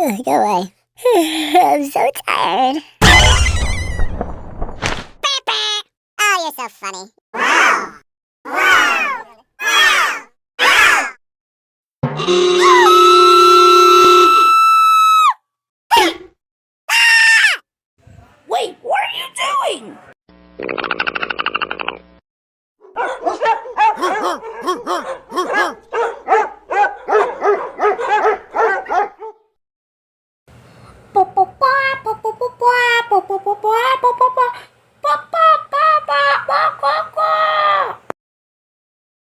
Go away. I'm so tired. Oh, you're so funny. Wait, what are you doing?